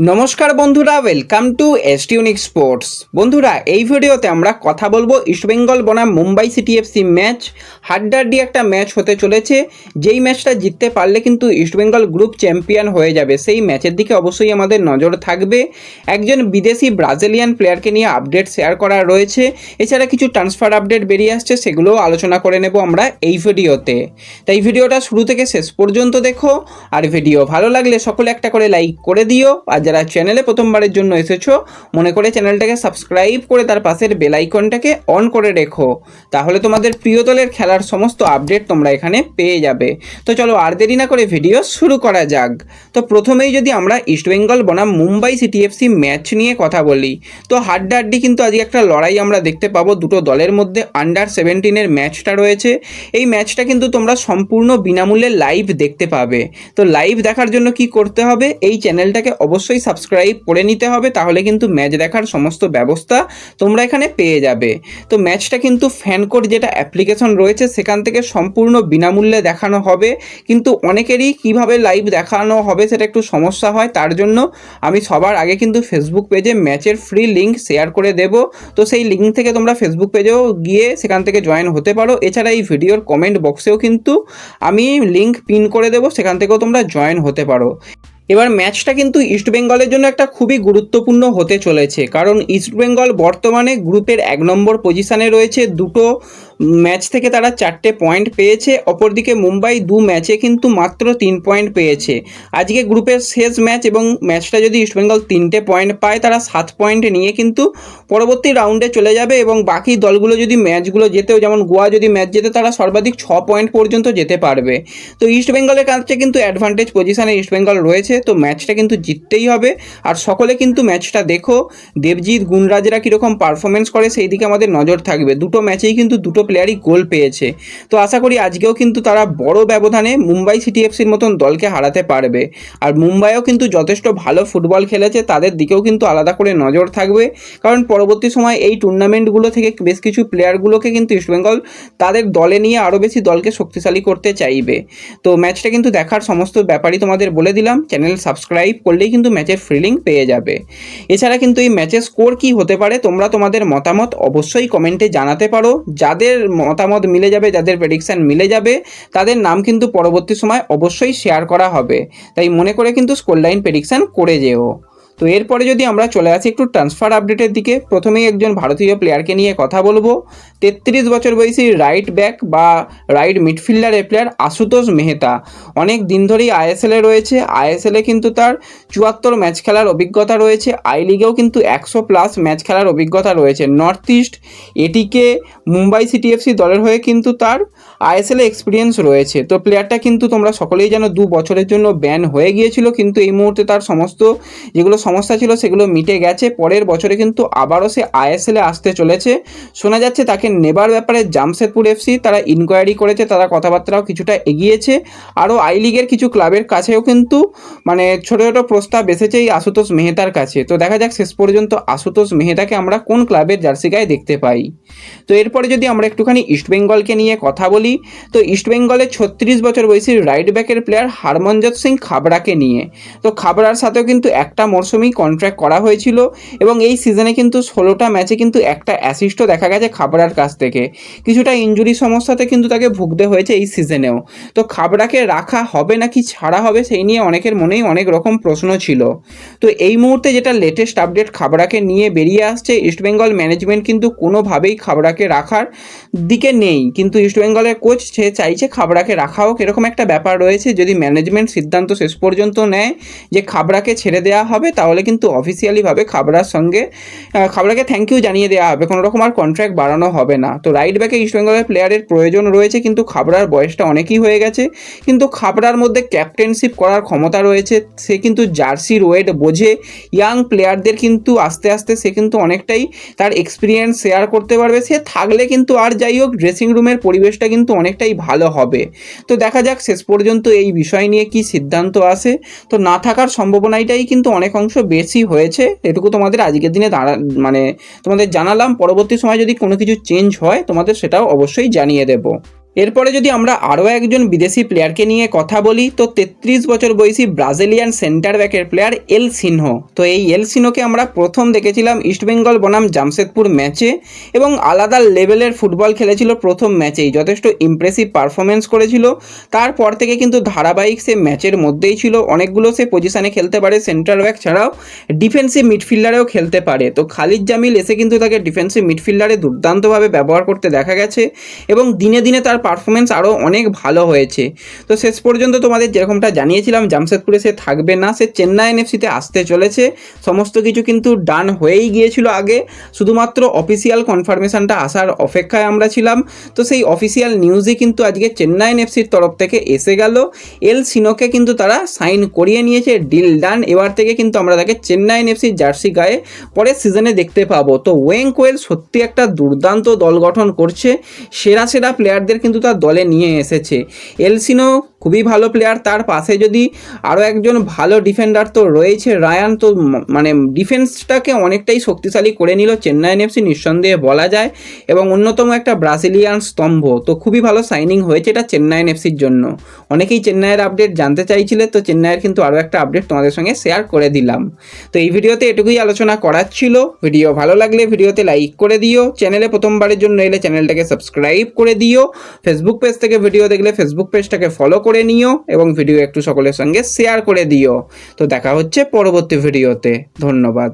নমস্কার বন্ধুরা, welcome to এসটিউনিক sports. বন্ধুরা, এই ভিডিওতে আমরা কথা বলবো ইস্টবেঙ্গল বনাম মুম্বাই সিটি এফসি ম্যাচ। হাড্ডাহাড্ডি একটা ম্যাচ হতে চলেছে, যেই ম্যাচটা জিততে পারলে কিন্তু ইস্টবেঙ্গল গ্রুপ চ্যাম্পিয়ন হয়ে যাবে। সেই ম্যাচের দিকে অবশ্যই আমাদের নজর থাকবে। একজন বিদেশি ব্রাজিলিয়ান প্লেয়ারকে নিয়ে আপডেট শেয়ার করা রয়েছে, এছাড়া কিছু ট্রান্সফার আপডেট বেরিয়ে আসছে, সেগুলোও আলোচনা করে নেব আমরা এই ভিডিওতে। তাই ভিডিওটা শুরু থেকে শেষ পর্যন্ত দেখো, আর ভিডিও ভালো লাগলে সকলে একটা করে লাইক করে দিও। আর যারা চ্যানেলে প্রথমবারের জন্য এসেছো, মনে করে চ্যানেলটাকে সাবস্ক্রাইব করে তার পাশের বেল আইকনটাকে অন করে রেখো, তাহলে তোমাদের প্রিয় দলের খেলার সমস্ত আপডেট তোমরা এখানে পেয়ে যাবে। তো চলো আর দেরি না করে ভিডিও শুরু করা যাক। তো প্রথমেই যদি আমরা ইস্টবেঙ্গল বনাম মুম্বাই সিটি এফসি ম্যাচ নিয়ে কথা বলি, তো হাড্ডাহাড্ডি কিন্তু আজকে একটা লড়াই আমরা দেখতে পাবো দুটো দলের মধ্যে। আন্ডার 17-এর ম্যাচটা রয়েছে, এই ম্যাচটা কিন্তু তোমরা সম্পূর্ণ বিনামূল্যে লাইভ দেখতে পাবে। তো লাইভ দেখার জন্য কি করতে হবে, এই চ্যানেলটাকে অবশ্যই সাবস্ক্রাইব করে নিতে হবে, তাহলে কিন্তু ম্যাচ দেখার সমস্ত ব্যবস্থা তোমরা এখানে পেয়ে যাবে। তো ম্যাচটা কিন্তু ফ্যানকোড যেটা অ্যাপ্লিকেশন রয়েছে সেখান থেকে সম্পূর্ণ বিনামূল্যে দেখানো হবে, কিন্তু অনেকেরই কিভাবে লাইভ দেখানো হবে সেটা একটু সমস্যা হয়। তার জন্য আমি সবার আগে কিন্তু ফেসবুক পেজে ম্যাচের ফ্রি লিঙ্ক শেয়ার করে দেব। তো সেই লিঙ্ক থেকে তোমরা ফেসবুক পেজেও গিয়ে সেখান থেকে জয়েন হতে পারো। এছাড়া এই ভিডিওর কমেন্ট বক্সেও কিন্তু আমি লিঙ্ক পিন করে দেবো, সেখান থেকেও তোমরা জয়েন হতে পারো। এবার ম্যাচটা কিন্তু ইস্টবেঙ্গলের জন্য একটা খুবই গুরুত্বপূর্ণ হতে চলেছে, কারণ ইস্টবেঙ্গল বর্তমানে গ্রুপের 1 নম্বর পজিশানে রয়েছে। দুটো ম্যাচ থেকে তারা 4টে পয়েন্ট পেয়েছে, অপরদিকে মুম্বাই 2 ম্যাচে কিন্তু মাত্র 3 পয়েন্ট পেয়েছে। আজকে গ্রুপের শেষ ম্যাচ এবং ম্যাচটা যদি ইস্টবেঙ্গল 3টে পয়েন্ট পায়, তারা 7 পয়েন্ট নিয়ে কিন্তু পরবর্তী রাউন্ডে চলে যাবে। এবং বাকি দলগুলো যদি ম্যাচগুলো জেতেও, যেমন গোয়া যদি ম্যাচ জেতে, তারা সর্বাধিক 6 পয়েন্ট পর্যন্ত যেতে পারবে। তো ইস্টবেঙ্গলের কাছে কিন্তু অ্যাডভান্টেজ পজিশানে ইস্টবেঙ্গল রয়েছে, তো ম্যাচটা কিন্তু জিততেই হবে। আর সকলে কিন্তু ম্যাচটা দেখো, দেবজিৎ গুণরাজরা কীরকম পারফরমেন্স করে সেই দিকে আমাদের নজর থাকবে। দুটো ম্যাচেই কিন্তু দুটো প্লেয়ারই গোল পেয়েছে, তো আশা করি আজকেও কিন্তু তারা বড় ব্যবধানে মুম্বাই সিটি এফসির মতন দলকে হারাতে পারবে। আর মুম্বাইও কিন্তু যথেষ্ট ভালো ফুটবল খেলেছে, তাদের দিকেও কিন্তু আলাদা করে নজর থাকবে, কারণ পরবর্তী সময় এই টুর্নামেন্টগুলো থেকে বেশ কিছু প্লেয়ারগুলোকে কিন্তু ইস্টবেঙ্গল তাদের দলে নিয়ে আরও বেশি দলকে শক্তিশালী করতে চাইবে। তো ম্যাচটা কিন্তু দেখার সমস্ত ব্যাপারই তোমাদের বলে দিলাম, চ্যানেল সাবস্ক্রাইব করলেই কিন্তু ম্যাচের ফ্রি লিঙ্ক পেয়ে যাবে। এছাড়া কিন্তু এই ম্যাচের স্কোর কী হতে পারে তোমরা তোমাদের মতামত অবশ্যই কমেন্টে জানাতে পারো। যাদের মতামত মিলে যাবে, যাদের প্রেডিকশান মিলে যাবে, তাদের নাম কিন্তু পরবর্তী সময় অবশ্যই শেয়ার করা হবে। তাই মনে করে কিন্তু স্কোর লাইন প্রেডিকশান করে যেও। তো এরপরে যদি আমরা চলে আসি একটু ট্রান্সফার আপডেটের দিকে, প্রথমেই একজন ভারতীয় প্লেয়ারকে নিয়ে কথা বলবো। 33 বছর বয়সী রাইট ব্যাক বা রাইট মিডফিল্ডারের প্লেয়ার আশুতোষ মেহতা অনেক দিন ধরেই আইএসএলে রয়েছে। আইএসএলে কিন্তু তার 74 ম্যাচ খেলার অভিজ্ঞতা রয়েছে, আই লিগেও কিন্তু 100+ ম্যাচ খেলার অভিজ্ঞতা রয়েছে। নর্থ ইস্ট, এটিকে, মুম্বাই সিটি এফসি দলের হয়ে কিন্তু তার আইএসএলে এক্সপিরিয়েন্স রয়েছে। তো প্লেয়ারটা কিন্তু তোমরা সকলেই জানো 2 বছরের জন্য ব্যান হয়ে গিয়েছিল, কিন্তু এই মুহূর্তে তার সমস্ত যেগুলো সমস্যা ছিল সেগুলো মিটে গেছে। পরের বছরে কিন্তু আবারও সে আইএসএলে আসতে চলেছে। শোনা যাচ্ছে তাকে নেবার ব্যাপারে জামশেদপুর এফসি তারা ইনকোয়ারি করেছে, তারা কথাবার্তাও কিছুটা এগিয়েছে। আরও আই লিগের কিছু ক্লাবের কাছেও কিন্তু ছোটো ছোটো প্রস্তাব এসেছে এই আশুতোষ মেহতার কাছে। তো দেখা যাক শেষ পর্যন্ত আশুতোষ মেহতাকে আমরা কোন ক্লাবের জার্সি গায়ে দেখতে পাই। তো এরপরে যদি আমরা একটুখানি ইস্টবেঙ্গলকে নিয়ে কথা বলি, তো ইস্টবেঙ্গলের 36 বছর বয়সী রাইট ব্যাকের প্লেয়ার হরমনজত সিং খাবড়াকে নিয়ে। তো খাবড়ার সাথেও কিন্তু একটা মরশুমেই কন্ট্রাক্ট করা হয়েছিল, এবং এই সিজনে কিন্তু 16টা ম্যাচে কিন্তু একটা অ্যাসিস্টও দেখা গেছে খাবড়ার কাছ থেকে। কিছুটা ইনজুরি সমস্যাতে কিন্তু তাকে ভুগতে হয়েছে এই সিজনেও। তো খাবড়াকে রাখা হবে নাকি ছাড়া হবে সেই নিয়ে অনেকের মনেই অনেক রকম প্রশ্ন ছিল। তো এই মুহূর্তে যেটা লেটেস্ট আপডেট খাবড়াকে নিয়ে বেরিয়ে আসছে, ইস্টবেঙ্গল ম্যানেজমেন্ট কিন্তু কোনোভাবেই খাবড়াকে রাখার দিকে নেই, কিন্তু ইস্টবেঙ্গলের কোচ সে চাইছে খাবড়াকে রাখা হোক, এরকম একটা ব্যাপার রয়েছে। যদি ম্যানেজমেন্ট সিদ্ধান্ত শেষ পর্যন্ত নেয় যে খাবড়াকে ছেড়ে দেওয়া হবে, তাহলে কিন্তু অফিসিয়ালিভাবে খাবড়াকে থ্যাংক ইউ জানিয়ে দেওয়া হবে, কোনো রকম আর কন্ট্রাক্ট বাড়ানো হবে না। তো রাইট ব্যাকে ইস্টবেঙ্গলের প্লেয়ারের প্রয়োজন রয়েছে, কিন্তু খাবড়ার বয়সটা অনেকই হয়ে গেছে, কিন্তু খাবড়ার মধ্যে ক্যাপ্টেনশিপ করার ক্ষমতা রয়েছে। সে কিন্তু জার্সির ওয়েট বোঝে, ইয়াং প্লেয়ারদের কিন্তু আস্তে আস্তে সে কিন্তু অনেকটাই তার এক্সপিরিয়েন্স শেয়ার করতে পারবে। সে থাকলে কিন্তু আর যাই হোক ড্রেসিং রুমের পরিবেশটা কিন্তু অনেকটাই ভালো হবে। তো দেখা যাক শেষ পর্যন্ত এই বিষয় নিয়ে কি সিদ্ধান্ত আসে। তো না থাকার সম্ভাবনাটাই কিন্তু অনেক অংশ বেশি হয়েছে, এটুকু তোমাদের আজকের দিনে তোমাদের জানালাম। পরবর্তী সময় যদি কোনো কিছু চেঞ্জ হয় তোমাদের সেটাও অবশ্যই জানিয়ে দেব। এরপরে যদি আমরা আরও একজন বিদেশি প্লেয়ারকে নিয়ে কথা বলি, তো 33 বছর বয়সী ব্রাজিলিয়ান সেন্টার ব্যাকের প্লেয়ার এল সিনহো। তো এই এল সিনহোকে আমরা প্রথম দেখেছিলাম ইস্টবেঙ্গল বনাম জামশেদপুর ম্যাচে, এবং আলাদা লেভেলের ফুটবল খেলেছিল প্রথম ম্যাচেই, যথেষ্ট ইমপ্রেসিভ পারফরমেন্স করেছিল। তারপর থেকে কিন্তু ধারাবাহিক সে ম্যাচের মধ্যেই ছিল, অনেকগুলো সে পজিশানে খেলতে পারে, সেন্ট্রাল ব্যাক ছাড়াও ডিফেন্সিভ মিডফিল্ডারেও খেলতে পারে। তো খালিদ জামিল এসে কিন্তু তাকে ডিফেন্সিভ মিডফিল্ডারে দুর্দান্তভাবে ব্যবহার করতে দেখা গেছে, এবং দিনে দিনে তার পারফরমেন্স আরও অনেক ভালো হয়েছে। তো শেষ পর্যন্ত তোমাদের যেরকমটা জানিয়েছিলাম জামশেদপুরে সে থাকবে না, সে চেন্নাই এনএফসিতে আসতে চলেছে। সমস্ত কিছু কিন্তু ডান হয়েই গিয়েছিল আগে, শুধুমাত্র অফিসিয়াল কনফার্মেশনটা আসার অপেক্ষায় আমরা ছিলাম। তো সেই অফিসিয়াল নিউজই কিন্তু আজকে চেন্নাই এনএফসির তরফ থেকে এসে গেল। এল সিনোকে কিন্তু তারা সাইন করিয়ে নিয়েছে, ডিল ডান। এবার থেকে কিন্তু আমরা তাকে চেন্নাই এনএফসির জার্সি গায়ে পরের সিজনে দেখতে পাবো। তো ওয়েং কোয়েল সত্যি একটা দুর্দান্ত দল গঠন করছে, সেরা সেরা প্লেয়ারদের কিন্তু তার দলে নিয়ে এসেছে। এলসিনো খুবই ভালো প্লেয়ার, তার পাশে যদি আরও একজন ভালো ডিফেন্ডার তো রয়েছে রায়ান, তো মানে ডিফেন্সটাকে অনেকটাই শক্তিশালী করে নিল চেন্নাই এনএফসি নিঃসন্দেহে বলা যায়, এবং অন্যতম একটা ব্রাজিলিয়ান স্তম্ভ। তো খুবই ভালো সাইনিং হয়েছে এটা চেন্নাই এনএফসির জন্য। অনেকেই চেন্নাইয়ের আপডেট জানতে চাইছিলে, তো চেন্নাইয়ের কিন্তু আরও একটা আপডেট তোমাদের সঙ্গে শেয়ার করে দিলাম। তো এই ভিডিওতে এটুকুই আলোচনা করার ছিল। ভিডিও ভালো লাগলে ভিডিওতে লাইক করে দিও, চ্যানেলে প্রথমবারের জন্য এলে চ্যানেলটাকে সাবস্ক্রাইব করে দিও, ফেসবুক পেজ থেকে ভিডিও দেখলে ফেসবুক পেজটাকে ফলো করে নিও, এবং ভিডিও একটু সকলের সঙ্গে শেয়ার করে দিও। তো দেখা হচ্ছে পরবর্তী ভিডিওতে। ধন্যবাদ।